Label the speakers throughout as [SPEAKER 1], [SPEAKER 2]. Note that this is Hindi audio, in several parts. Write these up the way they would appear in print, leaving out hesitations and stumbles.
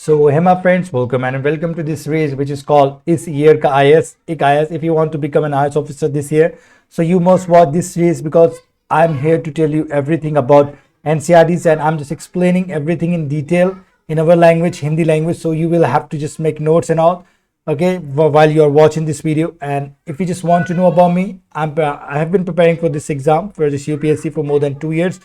[SPEAKER 1] So, hey my friends, welcome to this series which is called Is Year Ka IS. Ik IS. If you want to become an IS officer this year, so you must watch this series because I'm here to tell you everything about NCRTs and I'm just explaining everything in detail in our language, Hindi language. So you will have to just make notes and all, okay, while you are watching this video. And if you just want to know about me, I have been preparing for this exam for this UPSC for more than 2 years,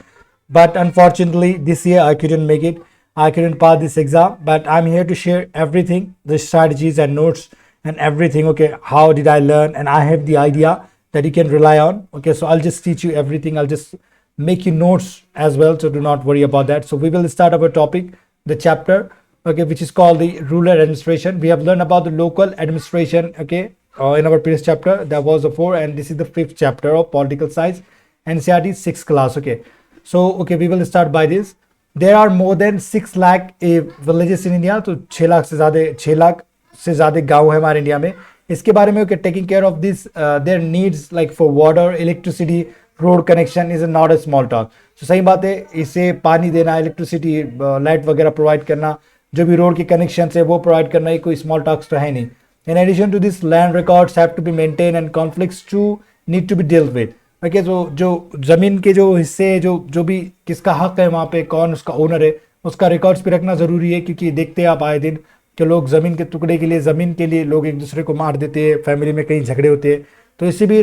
[SPEAKER 1] but unfortunately this year I couldn't make it. I couldn't pass this exam, but I'm here to share everything, the strategies and notes and everything. Okay, how did I learn? And I have the idea that you can rely on. Okay, so I'll just teach you everything. I'll just make you notes as well, so do not worry about that. So we will start our topic, the chapter, okay, which is called the rural administration. We have learned about the local administration, okay, in our previous chapter. That was the 4, and this is the 5th chapter of political science, NCRT 6th class. Okay, so okay, we will start by this. There are more than 6 lakh villages in India. तो 6 लाख से ज़्यादा गाँव है हमारे इंडिया में. इसके बारे में taking care of this there needs like for water, electricity, road connection is not a small talk. तो सही बात है, इसे पानी देना, इलेक्ट्रिसिटी, लाइट वगैरह प्रोवाइड करना, जो भी रोड के कनेक्शन है वो प्रोवाइड करना, ये कोई स्मॉल टॉक्स तो है नहीं. In addition to this land records have to be maintain and conflicts to need to be deal with. Okay, तो जो ज़मीन के जो हिस्से, जो भी किसका हक है वहाँ पे, कौन उसका ओनर है, उसका रिकॉर्ड्स भी रखना ज़रूरी है. क्योंकि देखते हैं आप आए दिन कि लोग ज़मीन के टुकड़े के लिए, ज़मीन के लिए लोग एक दूसरे को मार देते हैं, फैमिली में कहीं झगड़े होते हैं. तो इससे भी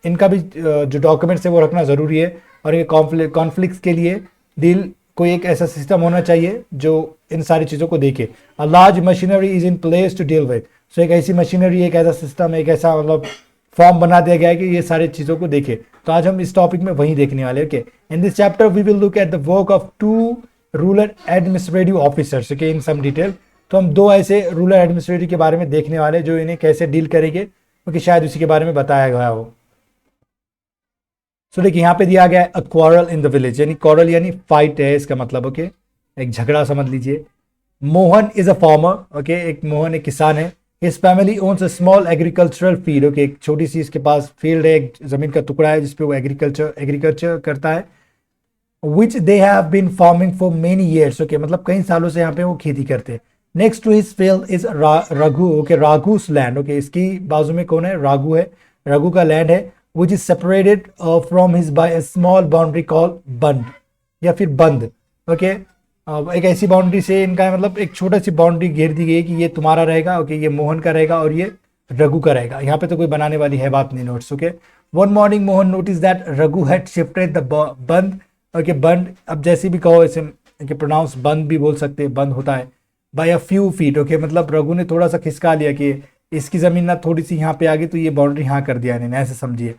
[SPEAKER 1] इनका भी जो डॉक्यूमेंट्स है वो रखना ज़रूरी है. और ये कॉन्फ्लिक्ट्स के लिए डील कोई एक ऐसा सिस्टम होना चाहिए जो इन सारी चीज़ों को देखे. A large machinery is in place to deal with. So एक ऐसी मशीनरी, एक ऐसा सिस्टम, एक ऐसा मतलब फॉर्म बना दिया गया है कि ये सारी चीज़ों को देखे. तो आज हम इस टॉपिक में वही देखने वाले. Okay, in this chapter we will look at the work of 2 rural administrative officers. Okay, in some detail. तो हम 2 ऐसे रूरल एडमिनिस्ट्रेटिव के बारे में देखने वाले जो इन्हें कैसे डील करेंगे, क्योंकि शायद उसी के बारे में बताया गया हो. सो देखिए, यहाँ पे दिया गया है a quarrel in the village, यानी क्वारल यानी फाइट है इसका मतलब. ओके, एक झगड़ा समझ लीजिए. Mohan is a farmer. Okay, एक मोहन एक किसान है. His family owns a small agricultural field. Okay, एक छोटी सी इसके पास फील्ड है, एक जमीन का टुकड़ा है जिसपे वो एग्रीकल्चर करता है. Which they have been farming for many years. Okay, मतलब कई सालों से यहाँ पे वो खेती करते हैं. Next to his field is Raghu. Okay, Raghu's land. Okay, इसकी बाजू में कौन है? राघु है. राघु का लैंड है, which is separated from his by a small boundary called बंद या फिर बंद. Okay, एक ऐसी बाउंड्री से इनका मतलब एक छोटा सी बाउंड्री घेर दी गई है कि ये तुम्हारा रहेगा. ओके, ये मोहन का रहेगा और ये रघु का रहेगा. यहाँ पे तो कोई बनाने वाली है बात नहीं, notes. Okay, one morning Mohan notice that Raghu had shifted the बंद. ओके, बंद अब जैसे भी कहो इसे प्रोनाउंस बंद भी बोल सकते हैं, बंद होता है, by a few feet. Okay, मतलब रघु ने थोड़ा सा खिसका लिया कि इसकी ज़मीन ना थोड़ी सी यहाँ पे आ गई तो ये बाउंड्री यहाँ कर दिया इन्होंने, ऐसे समझिए.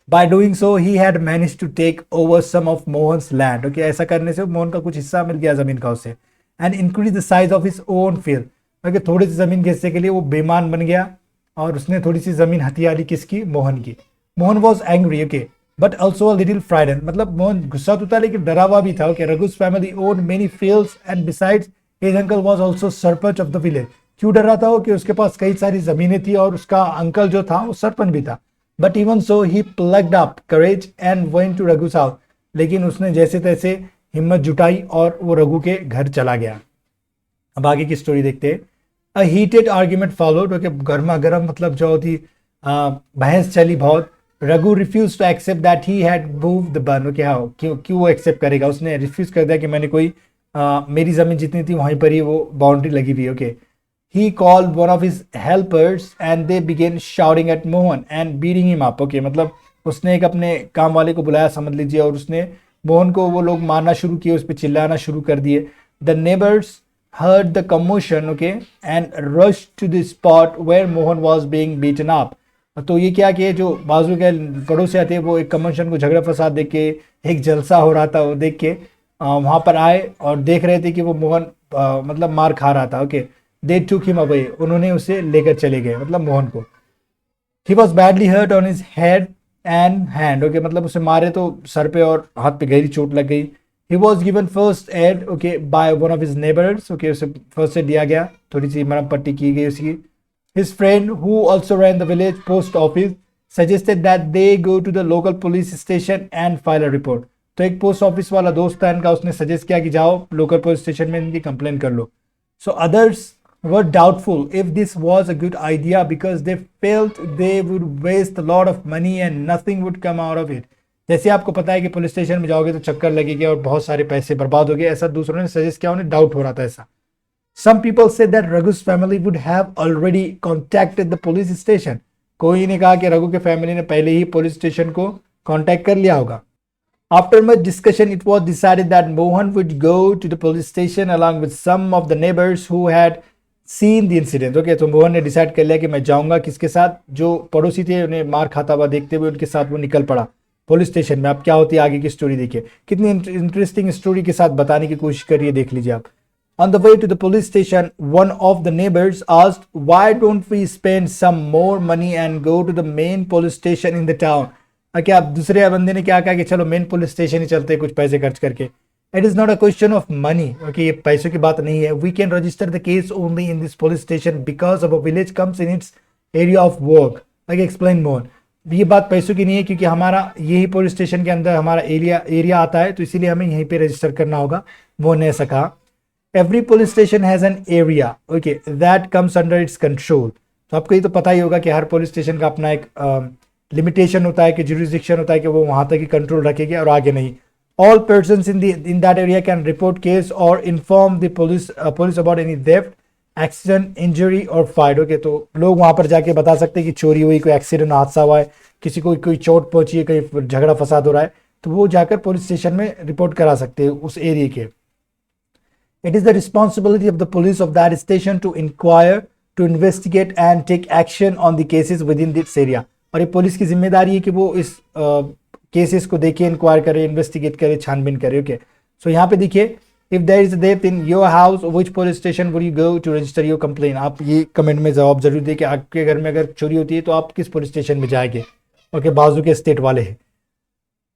[SPEAKER 1] By doing so, he had managed to take over some of Mohan's land. Okay, ऐसा करने से मोहन का कुछ हिस्सा मिल गया ज़मीन का उसे. And increase the size of his own field. Okay, थोड़ी सी ज़मीन के हिस्से के लिए वो बेईमान बन गया और उसने थोड़ी सी ज़मीन हथिया ली. किसकी? मोहन की. Mohan was angry, okay, but also a little frightened. मतलब मोहन गुस्सा तो था लेकिन डरा हुआ भी था. Okay, Raghu's family owned many fields and besides his uncle was also sarpanch of the village. क्यों डर रहा था वो? कि उसके पास कई सारी ज़मीनें थी और उसका अंकल जो था वो सरपंच भी था. But even so, he plucked up courage and went to Raghu's house. लेकिन उसने जैसे तैसे हिम्मत जुटाई और वो रघु के घर चला गया. अब आगे की स्टोरी देखते हैं. A heated argument followed. Okay, गर्मा गर्म मतलब जो होती बहस चली बहुत. Raghu refused to accept that he had moved the bun. Okay, हाँ, क्यों वो एक्सेप्ट करेगा? उसने रिफ्यूज कर दिया कि मैंने कोई मेरी ज़मीन जितनी थी वहीं पर ही वो बाउंड्री लगी हुई. Okay, he called one of his helpers and they began shouting at Mohan and beating him up. Okay, मतलब उसने एक अपने काम वाले को बुलाया समझ लीजिए और उसने मोहन को वो लोग मारना शुरू किए, उस पर चिल्लाना शुरू कर दिए. The neighbors heard the commotion, okay, and rushed to the spot where Mohan was being beaten up. तो ये क्या कि जो बाजू के पड़ोसी थे वो एक कमोशन को, झगड़ा फसाद देख के, एक जलसा हो रहा था वो देख के वहाँ पर आए और देख रहे थे कि वो मोहन मतलब मार खा रहा था. Okay, They took him away. उन्होंने उसे लेकर चले गए, मतलब मोहन को. He was badly hurt on his head and hand. Okay, मतलब उसे मारे तो सर पे और हाथ पे गहरी चोट लग गई. He was given first aid, okay, by one of his neighbors. Okay, उसे first aid दिया गया, थोड़ी सी मरहम पट्टी की गई उसकी. His friend, who also ran the village post office, suggested that they go to the local police station and file a report. तो एक पोस्ट ऑफिस वाला दोस्त था इनका, उसने सजेस्ट किया कि जाओ लोकल पुलिस स्टेशन में इनकी कंप्लेन कर लो. So others were doubtful if this was a good idea because they felt they would waste a lot of money and nothing would come out of it. जैसे आपको पता है कि पुलिस स्टेशन में जाओगे तो चक्कर लगेगी और बहुत सारे पैसे बर्बाद हो गए, ऐसा दूसरों ने सजेस्ट किया, उन्हें डाउट हो रहा था ऐसा. Some people said that Raghu's family would have already contacted the police station. कोई ने कहा कि रघु के फैमिली ने पहले ही पुलिस स्टेशन को कांटेक्ट कर लिया होगा. After much discussion, it was decided that Mohan would go to the police station along with some of the neighbors who had seen the incident. Okay, तो मोहन ने डिसाइड कर लिया कि मैं जाऊंगा किसके साथ, जो पड़ोसी थे उन्हें मार खाता हुआ देखते हुए उनके साथ वो निकल पड़ा पुलिस स्टेशन में. अब क्या होती है आगे की स्टोरी देखिए, कितनी इंटरेस्टिंग स्टोरी के साथ बताने की कोशिश करिए, देख लीजिए आप. On the way to the police station, one of the neighbors asked, "Why don't we spend some more money and go to the main police station in the town?" क्या दूसरे बंदे ने क्या कहा कि चलो मेन पुलिस स्टेशन ही चलते कुछ पैसे खर्च करके. It is not a question of money. Okay, ये पैसों की बात नहीं है. We can register the case only in this police station because of a village comes in its area of work. Okay, explain Mohan. ये बात पैसों की नहीं है क्योंकि हमारा यही पुलिस स्टेशन के अंदर हमारा एरिया आता है, तो इसीलिए हमें यहीं पे रजिस्टर करना होगा. मोहन ने ऐसा कहा. Every police station has an area, okay, that comes under its control. तो आपको ये तो पता ही होगा कि हर पुलिस स्टेशन का अपना एक लिमिटेशन होता है कि जुरिस्डिक्शन होता है कि वो वहां तक ही कंट्रोल रखेगी और आगे नहीं. All persons in that area can report case और inform the police about any theft, accident, injury और फाइट. ओके, तो लोग वहां पर जाके बता सकते हैं कि चोरी हुई, कोई एक्सीडेंट, हादसा हुआ है, किसी को कोई चोट पहुंची है, कहीं झगड़ा फसाद हो रहा है, तो वो जाकर पुलिस स्टेशन में रिपोर्ट करा सकते हैं उस एरिया के. It is the responsibility of the police of that station to inquire, to investigate and take action on the cases within this area. और ये पुलिस की जिम्मेदारी है कि वो इस केसेस को देखे, इंक्वायर करे, इन्वेस्टिगेट करे, छानबीन करे. ओके, सो यहाँ पे देखिए, if there is death in your house which police station would you go to register your complain. आप ये कमेंट में जवाब जरूर दें कि आपके घर में अगर चोरी होती है तो आप किस पुलिस स्टेशन में जाएंगे. ओके, बाजू के स्टेट वाले हैं.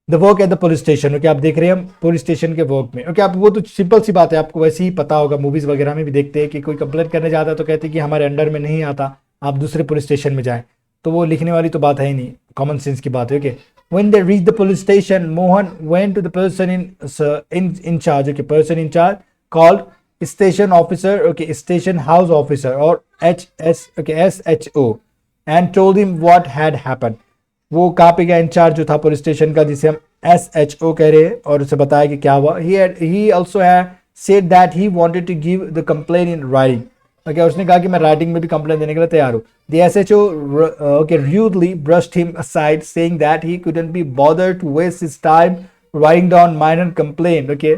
[SPEAKER 1] The work at the police station. Okay, आप देख रहे हैं हम पुलिस स्टेशन के वर्क में. ओके, आप वो तो सिंपल सी बात है, आपको वैसे ही पता होगा, मूवीज वगैरह में भी देखते हैं कि कोई कंप्लेन करने जाता है तो कहते हैं कि हमारे अंडर में नहीं आता, आप दूसरे पुलिस स्टेशन में जाएं. तो वो लिखने वाली तो बात है ही नहीं, कॉमन सेंस की बात है. Okay, when they reach the police station, Mohan went to the person in charge. Okay, person in charge called station officer, okay, station house officer और SHO and told him what had happened. वो कहाँ पे गया, इंचार्ज जो था पुलिस स्टेशन का, जिसे हम SHO कह रहे हैं, और उसे बताया कि क्या हुआ. he also had said that he wanted to give the complaint in writing. Okay, उसने कहा कि मैं राइटिंग में भी कंप्लेन देने के लिए तैयार हूँ. The SHO rudely brushed him aside, saying that he couldn't be bothered to waste his time writing down minor complaint. Okay,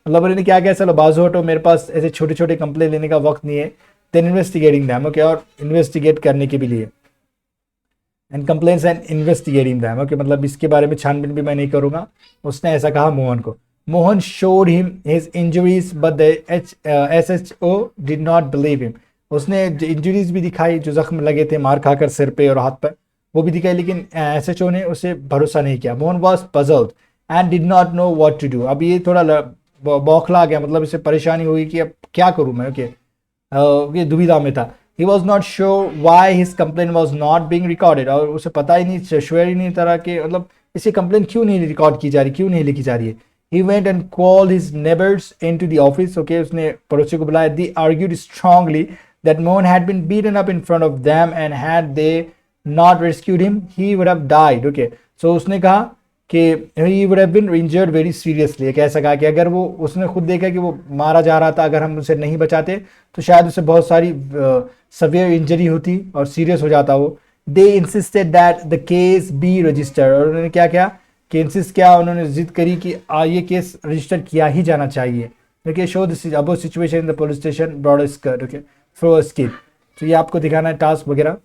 [SPEAKER 1] मतलब उन्होंने क्या कहा, चलो बाजू हटो, मेरे पास ऐसे छोटे छोटे कंप्लेन लेने का वक्त नहीं है. Then investigating them. Okay, और इन्वेस्टिगेट करने के भी लिए, and complaints and investigating them. Okay, मतलब इसके बारे में छानबीन भी मैं नहीं करूंगा. उसने ऐसा कहा मोहन को. Mohan showed him his injuries but the SHO did not believe him. उसने इंजरीज भी दिखाई, जो जख्म लगे थे मार खाकर सिर पे और हाथ पर, वो भी दिखाई, लेकिन SHO ने उसे भरोसा नहीं किया. Mohan was puzzled and did not know what to do. अब ये थोड़ा बौखला गया, मतलब इसे परेशानी हुई कि अब क्या करूँ मैं. ओके, ये दुविधा में था. He was not sure why his complaint was not being recorded. और उसे पता ही नहीं, श्योर ही नहीं तरह के, मतलब इसे कंप्लेन क्यों नहीं रिकॉर्ड की जा रही, क्यों नहीं लिखी जा रही है. He went and called his neighbors into the office. Okay, उसने पड़ोसी को बुलाया. They argued strongly that Mohan had been beaten up in front of them and had they not rescued him, he would have died. Okay, so उसने कहा कि he would have been injured very seriously. एक ऐसा कहा कि अगर वो, उसने खुद देखा कि वो मारा जा रहा था, अगर हम उसे नहीं बचाते तो शायद उसे बहुत सारी सवियर इंजरी होती और सीरियस हो जाता वो. They insisted that the case be registered. और उन्होंने क्या किया कि इंसिस्ट किया, उन्होंने जिद करी कि ये केस रजिस्टर किया ही जाना चाहिए. Okay, show this about situation in the police station, broad skirt. Okay, throw a skip. तो ये आपको दिखाना है टास्क वगैरह.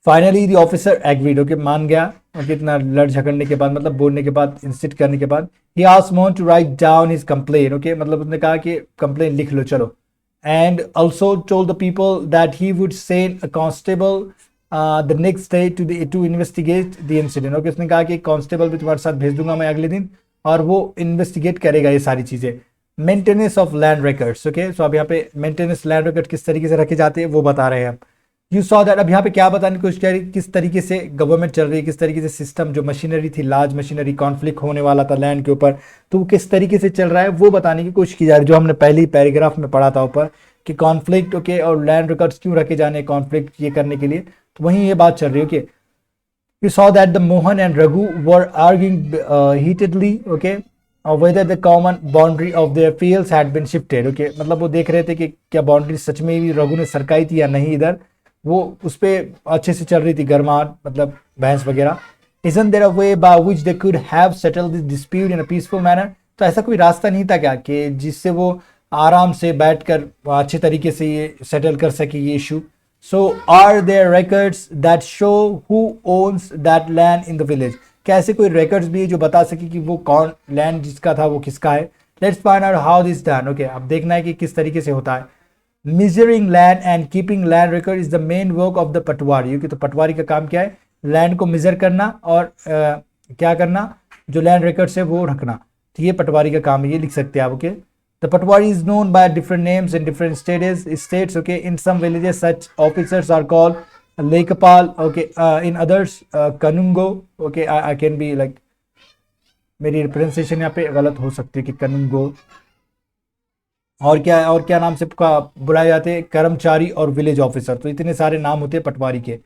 [SPEAKER 1] Finally the officer agreed. Okay, मान गया. ओके, इतना लड़ झगड़ने के बाद, मतलब बोलने के बाद, इंसिस्ट करने के बाद, he asked Mohan to write down his complain. Okay, मतलब उसने कहा कि कंप्लेन लिख लो चलो. And also told the people that he would send a constable the next day to investigate the incident. Okay, उसने कहा कि कांस्टेबल भी तुम्हारे साथ भेज दूंगा मैं अगले दिन, और वो इन्वेस्टिगेट करेगा ये सारी चीज़ें. Maintenance of land records. Okay, so अब यहाँ पे मेंटेनेंस लैंड रिकॉर्ड किस तरीके से रखे जाते हैं वो बता रहे हैं हम. यू सॉ दैट, अब यहाँ पे क्या बताने की कोशिश करी, किस तरीके से गवर्नमेंट चल रही है, किस तरीके से सिस्टम, जो मशीनरी थी, लार्ज मशीनरी, कॉन्फ्लिक्ट होने वाला था लैंड के ऊपर, तो वो किस तरीके से चल रहा है वो बताने की कोशिश की जा रही है, जो हमने पहली पैराग्राफ में पढ़ा था ऊपर कि कॉन्फ्लिक्ट ओके और लैंड रिकॉर्ड्स क्यों रखे जाने कॉन्फ्लिक्ट ये करने के लिए, तो वहीं ये बात चल रही है okay. You saw that the Mohan and Raghu were arguing heatedly, okay, whether the common boundary of their fields had been shifted, okay, मतलब वो देख रहे थे कि क्या बाउंड्री सच में भी रघु ने सरकाई थी या नहीं इधर, वो उस पर अच्छे से चल रही थी गर्माहट, मतलब बहस वगैरह। Isn't there a way by which they could have settled this dispute in a peaceful manner? तो ऐसा कोई रास्ता नहीं था क्या कि जिससे वो आराम से बैठकर अच्छे तरीके से ये सेटल कर सके ये issue. So are there records that show who owns that land in the village? क्या ऐसे कोई records भी है जो बता सके कि वो कौन land जिसका था वो किसका है? Let's find out how this done. Okay, अब देखना है कि किस तरीके से होता है। Measuring land and keeping land record is the main work of the पटवारी। क्योंकि तो पटवारी का काम क्या है, लैंड को मेजर करना और क्या करना, जो लैंड रिकॉर्ड्स है वो रखना, तो ये पटवारी का काम है, ये लिख सकते हैं आप। Okay, the patwari is known by different names in different states, okay. In some villages such officers are called lekapal, okay, in others kanungo, okay. I can be like, मेरी प्रोनाउंसिएशन यहाँ पे गलत हो सकती है कि कनुंगो, और क्या नाम से बुलाए जाते हैं, कर्मचारी और विलेज ऑफिसर, तो इतने सारे नाम होते हैं पटवारी के।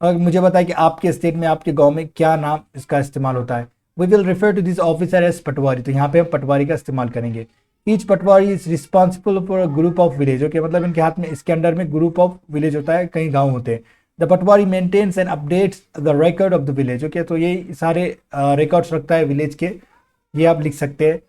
[SPEAKER 1] और मुझे बताया कि आपके स्टेट में, आपके गांव में क्या नाम इसका इस्तेमाल होता है। We will refer to this officer as patwari, तो यहाँ पे हम पटवारी का इस्तेमाल करेंगे। Each patwari is responsible for a group of village, okay, मतलब इनके हाथ में, इसके अंडर में ग्रुप ऑफ विलेज होता है, कई गांव होते हैं। The patwari maintains and updates the record of the village, okay, तो ये सारे रिकॉर्ड्स रखता है विलेज के, ये आप लिख सकते हैं।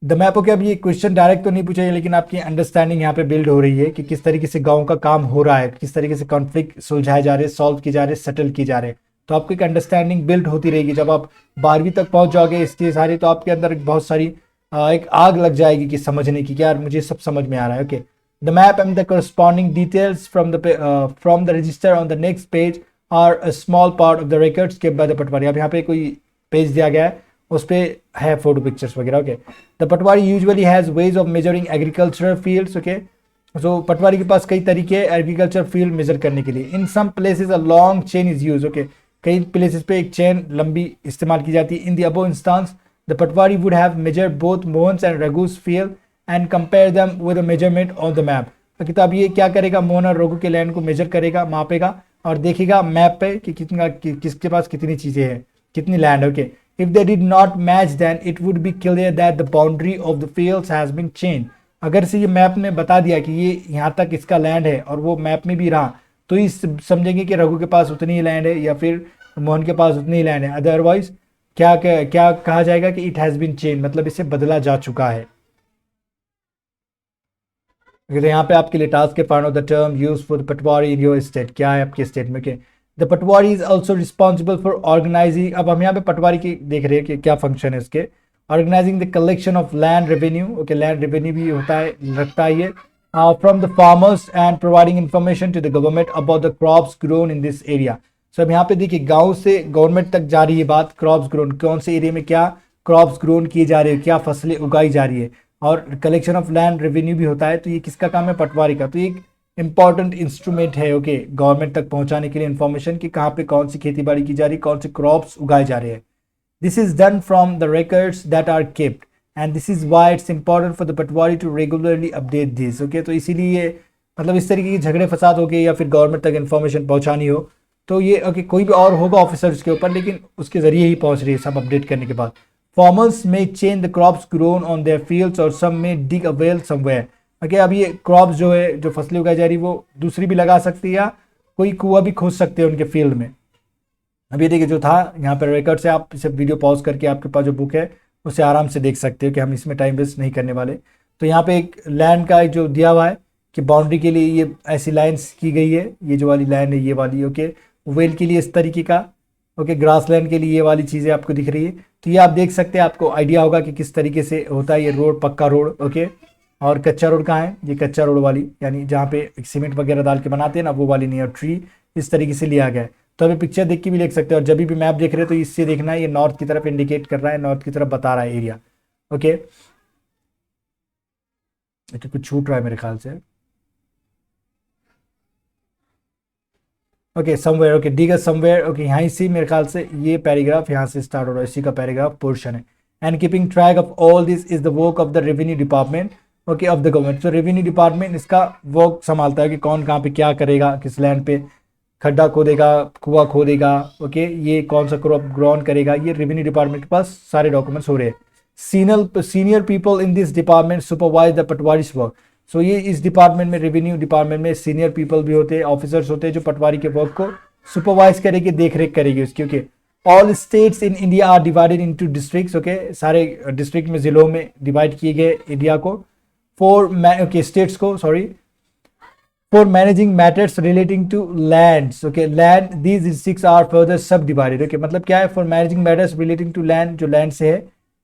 [SPEAKER 1] द मैप, ओके, अब ये क्वेश्चन डायरेक्ट तो नहीं पूछा है, लेकिन आपकी अंडरस्टैंडिंग यहाँ पे बिल्ड हो रही है कि किस तरीके से गाँव का काम हो रहा है, किस तरीके से कॉन्फ्लिक्ट सुलझाए जा रहे हैं, सॉल्व किए जा रहे हैं, सेटल किए जा रहे हैं, तो आपको एक अंडरस्टैंडिंग बिल्ड होती रहेगी। जब आप 12वीं तक पहुंच जाओगे इसके सारे, तो आपके अंदर बहुत सारी एक आग लग जाएगी कि समझने की, कि यार मुझे सब समझ में आ रहा है। Okay, the map and the corresponding details from the register on the next page are a small part of the records kept by the patwari. अब यहाँ पे कोई पेज दिया गया है, उस पर है फोटो पिक्चर्स वगैरह। Okay, the patwari usually has ways of measuring agricultural fields, okay, so patwari के पास कई तरीके हैं एग्रीकल्चर फील्ड मेजर करने के लिए। In some places a long chain is use, okay, कई प्लेसेस पे एक चेन लंबी इस्तेमाल की जाती है। In the above instance the patwari would have measured both Mohan's and Raghu's field and compare them with a measurement on the map. तो किताब ये क्या करेगा, मोहन और रघु के लैंड को मेजर करेगा, मापेगा और देखेगा मैप पे कि किसके पास कितनी चीजें हैं, कितनी land. Okay, if they did not match then it would be clear that the boundary of the fields has been change. अगर से ये मैप ने बता दिया कि ये यहाँ तक इसका लैंड है और वो मैप में भी रहा, तो इस समझेंगे कि रघु के पास उतनी ही लैंड है या फिर मोहन के पास उतनी ही लैंड है। अदरवाइज क्या कहा जाएगा कि इट हैज बीन चेंज, मतलब इसे बदला जा चुका है। तो यहाँ पे आपके लिए टास्क है, find out the term used for the patwari in your state, क्या है आपके स्टेट में। The patwari is also responsible for organising, अब हम यहाँ पे पटवारी की देख रहे हैं कि क्या फंक्शन है इसके। Organising the collection of land revenue, okay, land revenue भी होता है, रखता है ये, from the farmers and providing information to the government about the crops grown in this area. So अब यहाँ पे देखिए गाँव से गवर्नमेंट तक जा रही है बात, क्रॉप्स ग्रोन, कौन से एरिया में क्या क्रॉप्स ग्रोन किए जा रहे हैं, क्या फसलें उगाई जा रही है, और कलेक्शन ऑफ लैंड रेवेन्यू भी होता है। तो ये किसका काम है, पटवारी का। तो ये इंपॉर्टेंट इंस्ट्रूमेंट है, ओके, गवर्नमेंट तक पहुंचाने के लिए इन्फॉर्मेशन कि कहाँ पे कौन सी खेती बाड़ी की जा रही है, कौन से क्रॉप्स उगाए जा रहे हैं। This is done from the records that are kept and this is why it's important for the patwari to regularly update this, okay. तो इसीलिए मतलब इस तरीके के झगड़े फसाद हो गए या फिर गवर्नमेंट तक इन्फॉर्मेशन पहुंचानी हो, तो ये ओके, कोई भी और होगा ऑफिसर उसके ऊपर, लेकिन उसके जरिए ही पहुंच रही है सब अपडेट करने के बाद। फार्मर्स में change the crops grown on their fields और सम में डिग अ वेल समवेयर, ओके। अब ये क्रॉप्स जो है, जो फसलें उगाई जा रही है, वो दूसरी भी लगा सकती है या कोई कुआं भी खोद सकते हैं उनके फील्ड में। अब ये देखिए जो था यहाँ पर रिकॉर्ड से, आप इसे वीडियो पॉज करके आपके पास जो बुक है उसे आराम से देख सकते हो कि हम इसमें टाइम वेस्ट नहीं करने वाले। तो यहाँ पे एक लैंड का जो दिया हुआ है कि बाउंड्री के लिए ये ऐसी लाइन्स की गई है, ये जो वाली लाइन है ये वाली, ओके। वेल के लिए इस तरीके का, ओके, ग्रास लैंड के लिए ये वाली चीज़ें आपको दिख रही है। तो ये आप देख सकते हैं, आपको आइडिया होगा कि किस तरीके से होता है ये रोड, पक्का रोड, ओके। और कच्चा रोड कहाँ है, ये कच्चा रोड वाली, यानी जहाँ पे सीमेंट वगैरह डाल के बनाते हैं ना, वो वाली नहीं है। ट्री इस तरीके से लिया गया है। तो अभी पिक्चर देख के भी देख सकते हो, और जब भी मैप देख रहे हो तो इससे देखना है, ये नॉर्थ की तरफ इंडिकेट कर रहा है, नॉर्थ की तरफ बता रहा है एरिया, ओके। कुछ छूट रहा है मेरे ख्याल से। Okay somewhere, okay digger somewhere, okay यहाँ से मेरे ख्याल से ये पैराग्राफ यहाँ से स्टार्ट हो रहा है, इसी का पैराग्राफ पोर्शन है। And keeping track of all this is the work of the revenue department, okay of the government. तो रेवेन्यू डिपार्टमेंट इसका वर्क संभालता है कि कौन कहाँ पे क्या करेगा, किस लैंड पे खड्डा खोदेगा, कुआं खोदेगा, ओके ये कौन सा क्रॉप ग्रोन करेगा, ये रेवेन्यू डिपार्टमेंट के पास सारे डॉक्यूमेंट्स हो रहे हैं। Senior people in this department supervise the patwari's work. So ये इस डिपार्टमेंट में, रेवेन्यू डिपार्टमेंट में सीनियर पीपल भी होते हैं, ऑफिसर्स होते हैं जो पटवारी के वर्क को सुपरवाइज करेंगे, देख रेख करेगी उसकी। Okay all states in India are divided into districts, okay सारे डिस्ट्रिक्ट में, जिलों में डिवाइड किए गए इंडिया को। स्टेट्स को, sorry, for managing matters relating to lands, okay land, these districts are further subdivided, okay मतलब क्या है, for managing matters relating to land, जो land से है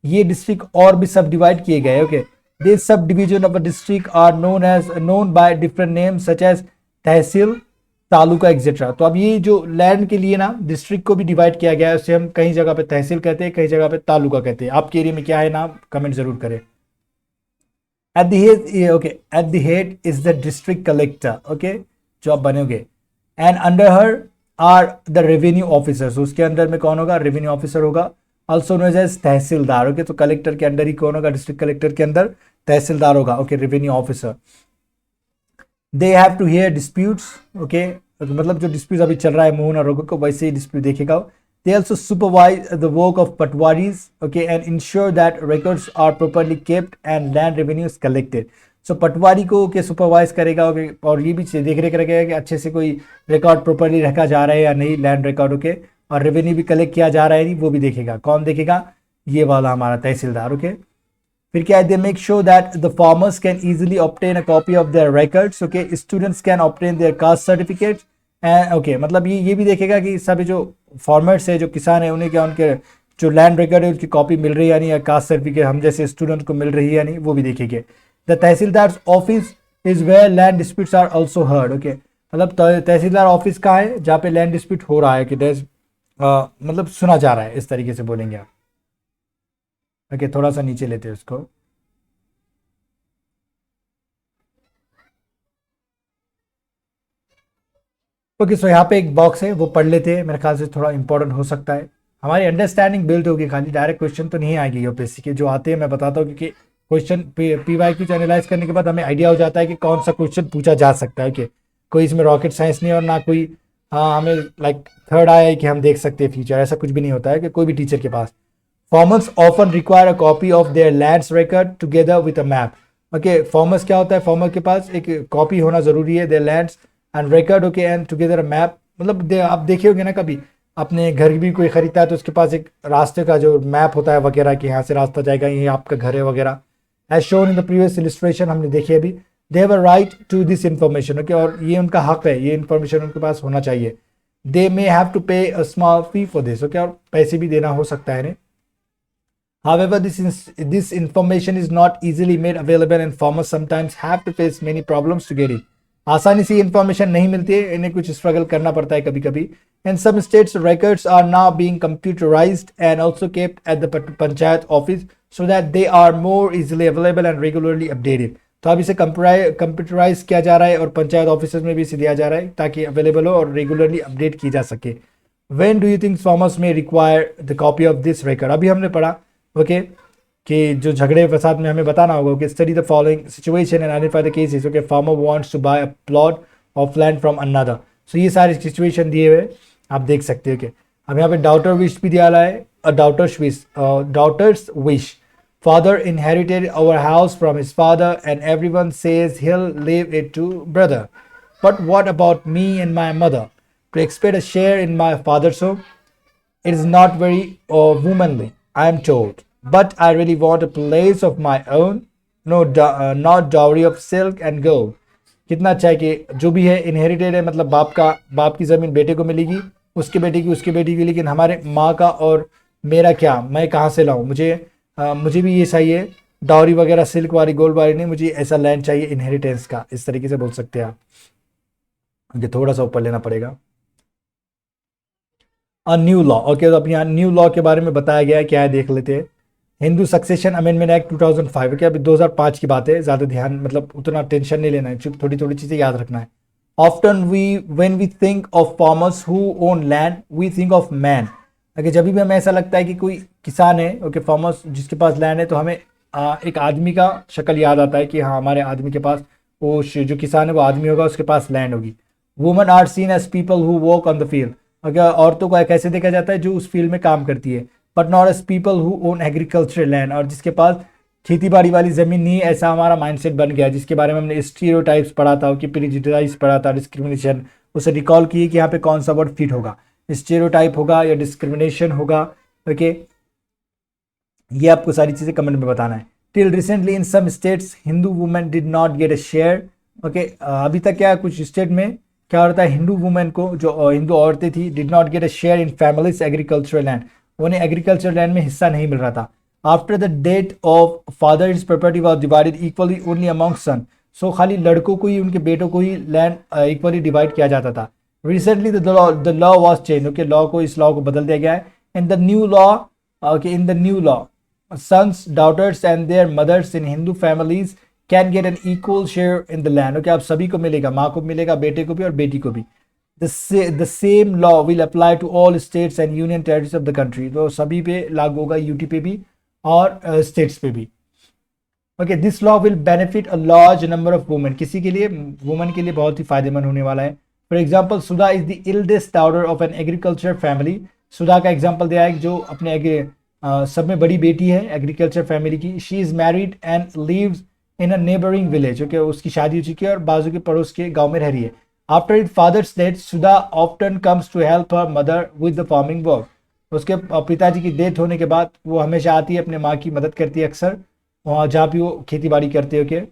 [SPEAKER 1] ये डिस्ट्रिक्ट और भी सब डिवाइड किए गए, okay this subdivision of a district are known by different names such as tehsil, taluka etcetera. तो अब ये जो लैंड के लिए ना डिस्ट्रिक्ट को भी डिवाइड किया गया है, उसे हम कहीं जगह पे तहसील कहते हैं, कहीं जगह पे तालुका कहते हैं। आपके एरिया में क्या है नाम, कमेंट जरूर करें। At the head, okay, at the head is the district collector, okay, जो आप बनोगे, and under her are the revenue officers। उसके अंदर में कौन होगा, रेवेन्यू ऑफिसर होगा, also known as तहसीलदार, ओके तो कलेक्टर के अंदर ही कौन होगा, डिस्ट्रिक्ट कलेक्टर के अंदर तहसीलदार होगा, okay revenue officer. They have to hear disputes, okay मतलब जो डिस्प्यूट अभी चल रहा है मोहन और रघु को, वैसे ही डिस्प्यूट देखेगा। They also supervise the work of patwaris, okay, and ensure that records are properly kept and land revenue is collected. So पटवारी को के सुपरवाइज करेगा, okay, और ये भी देख रेख रखेगा कि अच्छे से कोई रिकॉर्ड प्रॉपरली रखा जा रहा है या नहीं, लैंड रिकॉर्ड, ओके, और रेवेन्यू भी कलेक्ट किया जा रहा है नहीं, वो भी देखेगा। कौन देखेगा, ये वाला हमारा तहसीलदार, ओके। फिर क्या है, they make sure that the farmers can easily obtain a copy of there records, okay students can obtain their caste certificates and, okay मतलब ये भी देखेगा कि सभी जो फार्मर्स है, जो किसान है, उन्हें क्या उनके जो लैंड रिकॉर्ड है उसकी कॉपी मिल रही है या नहीं, या कास्ट सर्टिफिकेट हम जैसे स्टूडेंट को मिल रही है या नहीं, वो भी देखेंगे। The tehsildar office is where land disputes are also heard, okay मतलब तहसीलदार ऑफिस कहाँ है, जहाँ पे लैंड डिस्प्यूट हो रहा है, कि मतलब सुना जा रहा है, इस तरीके से बोलेंगे आप, ओके थोड़ा सा नीचे लेते हैं उसको। ओके सो यहाँ पे एक बॉक्स है, वो पढ़ लेते हैं, मेरे ख्याल से थोड़ा इंपॉर्टेंट हो सकता है, हमारी अंडरस्टैंडिंग बिल्ड होगी, खाली डायरेक्ट क्वेश्चन तो नहीं आएगी यूपीएससी के। जो आते हैं मैं बताता हूँ, क्योंकि क्वेश्चन पीवाईक्यू एनालाइज करने के बाद हमें आइडिया हो जाता है कि कौन सा क्वेश्चन पूछा जा सकता है। ओके कोई इसमें रॉकेट साइंस नहीं, और ना कोई हमें लाइक थर्ड आया है कि हम देख सकते हैं फ्यूचर, ऐसा कुछ भी नहीं होता है कि कोई भी टीचर के पास। Farmers often require a copy of their lands record together with a map, okay farmers क्या होता है, फार्मर के पास एक कॉपी होना जरूरी है, there lands and record, okay and together a map. मतलब आप देखे होंगे ना कभी अपने घर भी कोई खरीदता है तो उसके पास एक रास्ते का जो मैप होता है वगैरह, कि यहाँ से रास्ता जाएगा, ये आपका घर है वगैरह, as shown in the previous illustration हमने देखी अभी। They have a right to this information, okay और ये उनका हक है, ये इन्फॉर्मेशन उनके पास होना चाहिए। दे मे हैव टू पे a small fee for this, okay और पैसे भी देना हो सकता है इन्हें। However, this information is not easily made available and farmers sometimes have to face many problems to get it. आसानी से इन्फॉर्मेशन नहीं मिलती है, इन्हें कुछ स्ट्रगल करना पड़ता है कभी कभी। In some states, records are now being computerized and also kept at the panchayat office so that they are more easily available and regularly updated. तो अब इसे कंप्यूटराइज किया जा रहा है और पंचायत ऑफिस में भी इसे दिया जा रहा है ताकि अवेलेबल हो और रेगुलरली अपडेट की जा सके। When do you think farmers may require the copy of this record? अभी हमने पढ़ा ओके कि जो झगड़े फसाद में हमें बताना होगा कि study the following situation and identify the cases, okay farmer wants to buy a plot of land from another. So ये सारे सिचुएशन दिए हुए आप देख सकते हो। अब यहाँ पे डाउटर विश भी दिया है, a daughter's wish, father inherited our house from his father and everyone says he'll leave it to brother, but what about me and my mother to expect a share in my father's home? It is not very womanly, I am told, but I really want a place of my own, not dowry of silk and gold. कितना अच्छा है कि जो भी है इनहेरिटेड है, मतलब बाप की ज़मीन बेटे को मिलेगी, उसके बेटे की उसके बेटी की, लेकिन हमारे माँ का और मेरा क्या, मैं कहाँ से लाऊं, मुझे भी ये चाहिए, डावरी वगैरह सिल्क वाली गोल्ड वाली नहीं, मुझे ऐसा लैंड चाहिए इनहेरिटेंस का, इस तरीके से बोल सकते हैं आप। ये थोड़ा सा ऊपर लेना पड़ेगा। अ न्यू लॉ, ओके तो अब यहाँ न्यू लॉ के बारे में बताया गया है, क्या है देख लेते हैं। Hindu succession amendment act 2005, okay अभी 2005 की बात है, ज़्यादा ध्यान मतलब उतना टेंशन नहीं लेना है, थोड़ी थोड़ी चीज़ें याद रखना है। Often we when we think of farmers who own land we think of man. अगर जब भी हमें ऐसा लगता है कि कोई किसान है, ओके, फार्मर्स जिसके पास लैंड है, तो हमें एक आदमी का शक्ल याद आता है कि हाँ, हमारे आदमी के पास, वो जो किसान है वो आदमी होगा, उसके पास लैंड होगी। Women are seen as people who work on the field. अगर औरतों को कैसे देखा जाता है, जो उस फील्ड में काम करती है, but not as people who own agricultural land, और जिसके पास खेती बाड़ी वाली जमीन नहीं है, ऐसा हमारा माइंडसेट बन गया, जिसके बारे में हमने स्टीरियोटाइप्स पढ़ा था, कि प्रेजुडिस पढ़ा था, डिस्क्रिमिनेशन, उसे रिकॉल किए कि यहाँ पे कौन सा वर्ड फिट होगा, स्टीरियोटाइप होगा या डिस्क्रिमिनेशन होगा। ओके, ये आपको सारी चीजें कमेंट में बताना है। Till recently in some states Hindu women did not get a share. Okay, अभी तक क्या कुछ स्टेट में क्या होता है, हिंदू वुमेन को, जो हिंदू औरतें थी, did not get a share in families agricultural land, उन्हें एग्रीकल्चर लैंड में हिस्सा नहीं मिल रहा था। After the death of father is property was divided equally only among son. So खाली लड़कों को ही, उनके बेटों को ही लैंड इक्वली डिवाइड किया जाता था। Recently the law was change. Okay, law को, इस लॉ को बदल दिया गया है। In the new law, okay, in the new law sons, daughters and their mothers in Hindu families can get an equal share in the land. Okay, आप सभी को मिलेगा, माँ को मिलेगा, बेटे को भी और बेटी को भी। The same law will apply to all states and union territories of the country. तो सभी पे लागू होगा, यूटी पे भी और स्टेट्स पे भी। Okay, this law will benefit a large number of women. किसी के लिए, वुमेन के लिए बहुत ही फायदेमंद होने वाला है। For example, Sudha is the eldest daughter of an agriculture family. Sudha का एग्जाम्पल दिया है जो अपने सब में बड़ी बेटी है एग्रीकल्चर फैमिली की। She is married and lives in a neighbouring village. Okay, उसकी शादी हो चुकी है और बाजू के पड़ोस के गांव में रह रही है। After it father's death, Sudha often comes to help her mother with the farming work. उसके पिताजी की डेथ होने के बाद वो हमेशा आती है, अपने माँ की मदद करती है अक्सर, वहाँ जहाँ भी वो खेती बाड़ी करते हैं।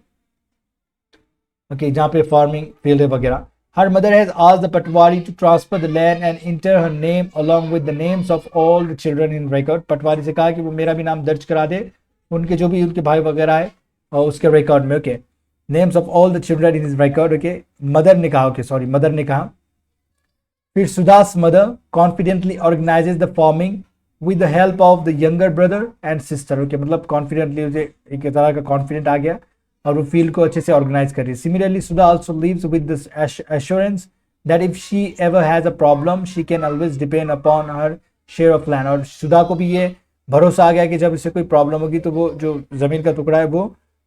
[SPEAKER 1] ओके, जहाँ पे फार्मिंग फील्ड है वगैरह। Her mother has asked the Patwari to transfer the land and enter her name along with the names of all the children in record. पटवारी से कहा कि वो मेरा भी नाम दर्ज करा दे, उनके जो भी उनके भाई वगैरह है और उसके रिकॉर्ड में। Okay, names of all the children in his record. Okay, mother ने कहा, ओके सॉरी, मदर ने कहा। फिर Sudas mother confidently organises the farming with the help of the younger brother and sister. Okay, मतलब कॉन्फिडेंटली, उसे एक तरह का कॉन्फिडेंट आ गया और वो फील्ड को अच्छे से ऑर्गेनाइज कर रही है। Similarly Sudha also lives with this assurance that if she ever has a problem she can always depend upon her share of land. और सुधा को भी ये भरोसा आ गया कि जब इसे कोई प्रॉब्लम होगी तो वो जो जमीन का टुकड़ा है वो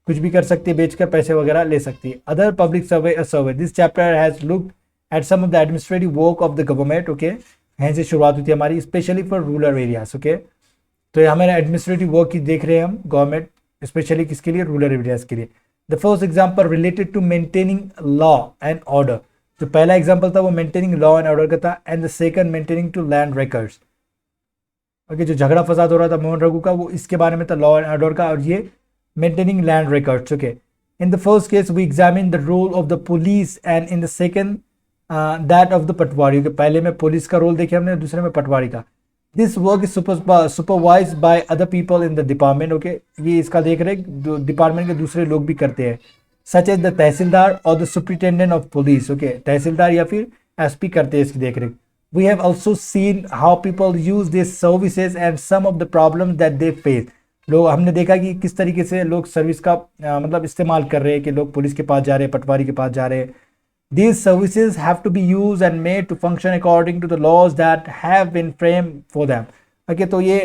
[SPEAKER 1] कुछ भी कर सकती है, बेचकर पैसे वगैरह ले सकती है। Other public survey this chapter has looked at some of the administrative work of the government. Okay, यहीं से शुरुआत हुई थी हमारी, specially for rural areas. Okay, तो ये हमारे एडमिनिस्ट्रेटिव वर्क की देख रहे हैं हम, गवर्नमेंट स्पेशली किसके लिए, रूरल एरियाज के लिए। The first example related to maintaining law and order. जो पहला एग्जाम्पल था वो मेंटेनिंग लॉ एंड ऑर्डर का था, and the second maintaining to land records. Okay, जो झगड़ा फसाद हो रहा था मोहन रघु का, वो इसके बारे में था, लॉ एंड ऑर्डर का, और ये maintaining land records. Okay, in the first case we examine the role of the police and in the second that of the patwari. पहले में पुलिस का रोल देखे हमने, दूसरे में पटवारी का। This work is supervise by other people in the department. Okay, ये इसका देख रेख डिपार्टमेंट के दूसरे लोग भी करते हैं, सच एज द तहसीलदार और the superintendent of police. Okay, tehsildar या फिर एसपी करते हैं इसकी देख रेख। We have also seen how people use this services and some of the problem that they face. लोग, हमने देखा कि किस तरीके से लोग सर्विस का मतलब इस्तेमाल कर रहे हैं, कि लोग पुलिस के पास जा रहे हैं, पटवारी के पास जा रहे हैं। These services have to be used and made to function according to the laws that have been framed for them. Okay, तो ये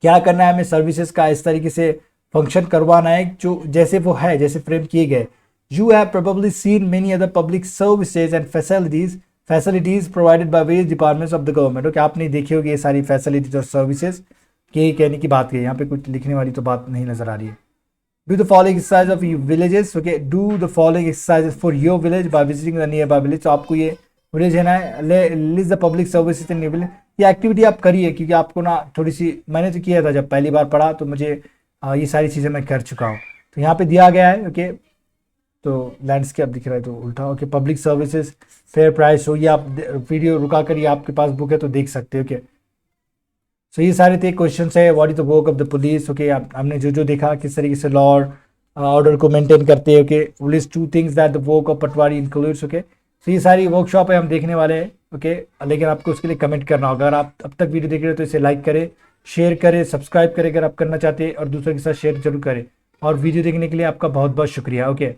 [SPEAKER 1] क्या करना है हमें, सर्विसेज का इस तरीके से फंक्शन करवाना है जो जैसे वो है, जैसे फ्रेम किए गए। You have probably seen many other public services and facilities provided by various departments of the government. Okay, आपने देखी होगी ये सारी फैसिलिटीज और सर्विसेज के कहने की बात की, यहाँ पे कुछ लिखने वाली तो बात नहीं नजर आ रही है। Do the following exercise of your villages. Okay, do the following exercises for your village by visiting the nearby village. तो आपको ये विलेज है ना, list the public services in your village. ये एक्टिविटी आप करिए, क्योंकि आपको ना थोड़ी सी, मैंने तो किया था जब पहली बार पढ़ा, तो मुझे ये सारी चीज़ें मैं कर चुका हूँ। तो यहाँ पे दिया गया है। ओके, तो लैंडस्केप दिख रहा है तो उल्टा। Okay, public services, fair price हो, ये आप वीडियो रुका कर, ये आपके पास बुक है तो देख सकते हो। ओके, सो ये सारे थे क्वेश्चन है। What is the work of the police. Okay, हमने जो जो देखा किस तरीके से लॉ ऑर्डर को मेंटेन करते हैं। Okay, list 2 things that the work of patwari includes. Okay, so ये सारी वर्कशॉप है हम देखने वाले हैं। ओके, लेकिन आपको उसके लिए कमेंट करना होगा। अगर आप अब तक वीडियो देख रहे हो तो इसे लाइक करें, शेयर करें, सब्सक्राइब करें अगर आप करना चाहते हैं, और दूसरों के साथ शेयर जरूर करें। और वीडियो देखने के लिए आपका बहुत बहुत शुक्रिया। ओके।